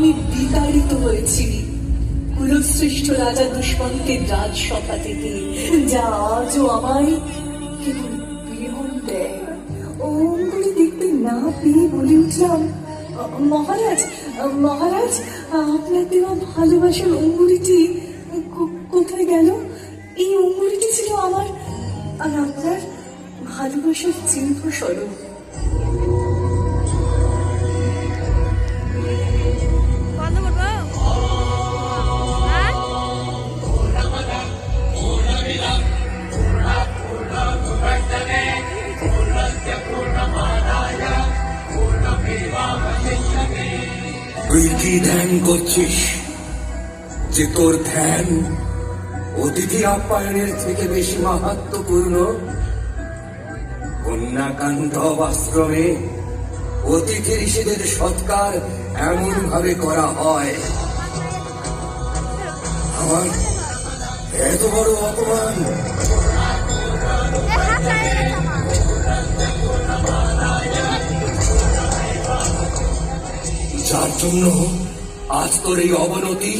আমি বিতাড়িত হয়েছি কুলশ্রেষ্ঠ রাজা দুষ্মন্তের রাজসভা থেকে, যা আজও আমায় কেবল পীড়ন দেয়। অঙ্গুলি দেখতে না পেয়ে বলে উঠলাম, মহারাজ, মহারাজ, আপনার দেওয়া ভালোবাসার অঙ্গুলিটি কোথায় গেল? এই অঙ্গুলিটি ছিল আমার আর আপনার ভালোবাসার চিহ্ন স্বরূপ। তুই কি ধ্যান করছিস যে তোর ধ্যান অতিথি আপ্যায়নের থেকে বেশি মাহাত্ম্যপূর্ণ? কন্যাকান্তব আশ্রমে অতিথি ঋষিদের সৎকার এমন ভাবে করা হয়। আমার এত বড় অপমান! যার জন্য আজ তোর এই অবনতি,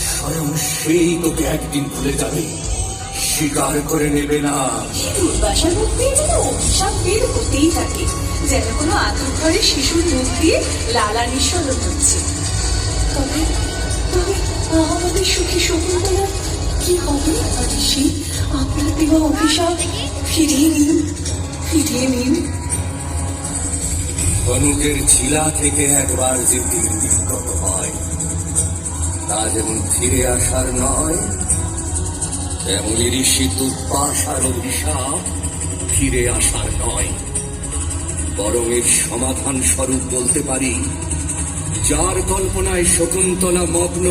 স্বয়ং সেই তোকে একদিন ভুলে যাবে, স্বীকার করে নেবে না। দুর্বাসার মুখ দিয়ে যেন অভিশাপ বের হতেই থাকে, যেন কোনো আতুর ঘরে শিশুর মুখ দিয়ে লালা নিঃসরণ হচ্ছে। তবে তবে আমাদের সুখী শকুন্তলার কি হবে? ঋষি, আপনার দেওয়া অভিশাপ ফিরিয়ে নিন, ফিরিয়ে নিন। ধনুকের ছিলা থেকে একবার যে তীর নির্গত হয়, তা যেমন ফিরে আসার নয়, তেমনি ঋষি দুর্বাসার অভিশাপ ফিরে আসার নয়, বরং এর সমাধান স্বরূপ বলতে পারি, যার কল্পনায় শকুন্তলা মগ্ন,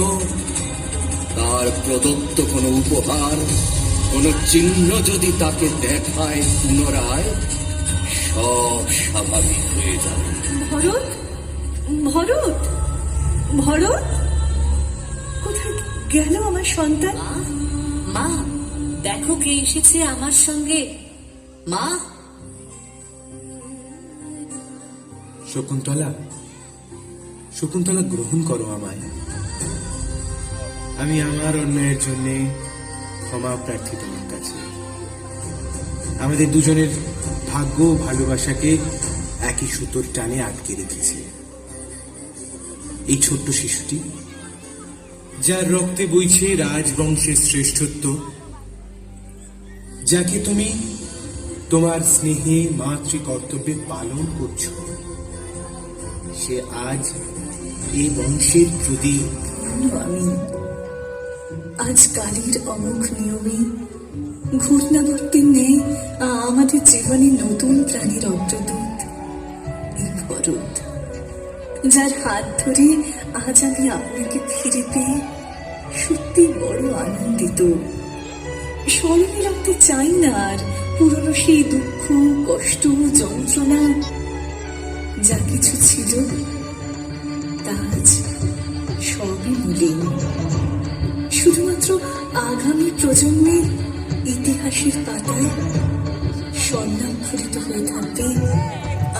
তার প্রদত্ত কোনো উপহার, কোনো চিহ্ন যদি তাকে দেখায় পুনরায়, সব স্বাভাবিক হয়ে যাবে। ভরত, ভরত, ভরত, কোথায় গেল আমার সন্তান? মা, দেখো কে এসেছে আমার সঙ্গে। মা! শকুন্তলা, শকুন্তলা, গ্রহণ করো আমায়। আমি আমার অন্যায়ের জন্য ক্ষমা প্রার্থী তোমার কাছে। আমাদের দুজনের ভাগ্য ও ভালোবাসাকে একই সুতোর টানে আটকে রেখেছে এই ছোট্ট শিশুটি, যার রক্তে বইছে রাজবংশের শ্রেষ্ঠত্ব, যাকে তুমি তোমার স্নেহে মাতৃ কর্তব্যে পালন করছো। সে আজ এই বংশের প্রদীপ। আমি আজ কালীর অমুখ নিয়মে ঘূর্ণাবর্তের নেই আমাদের জীবনে নতুন প্রাণীর অগ্রদূত এই ভরত, যার হাত ধরে আজ আমি আপনাকে ফিরে পেয়ে সত্যি বড় আনন্দিত। স্মরণে রাখতে চাই না আর পুরনো সেই দুঃখ, কষ্ট, যন্ত্রণা, যা কিছু ছিল তা আজ সবই মলিন। শুধুমাত্র আগামী প্রজন্মের ইতিহাসের পাতায় স্বর্ণাক্ষরিত হয়ে থাকবে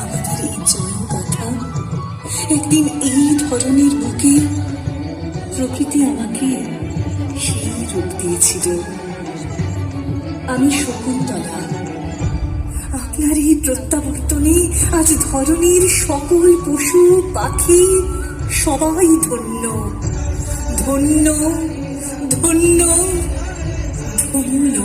আমাদের এই জয়গাথা। একদিন এই ধরনের বুকে প্রকৃতি আমাকে সেই রূপ দিয়েছিল। আমি শকুন্তলা, আপনার এই প্রত্যাবর্তনে আজ ধরনের সকল পশু পাখি সবাই ধন্য, ধন্য, ধন্য, ধন্য।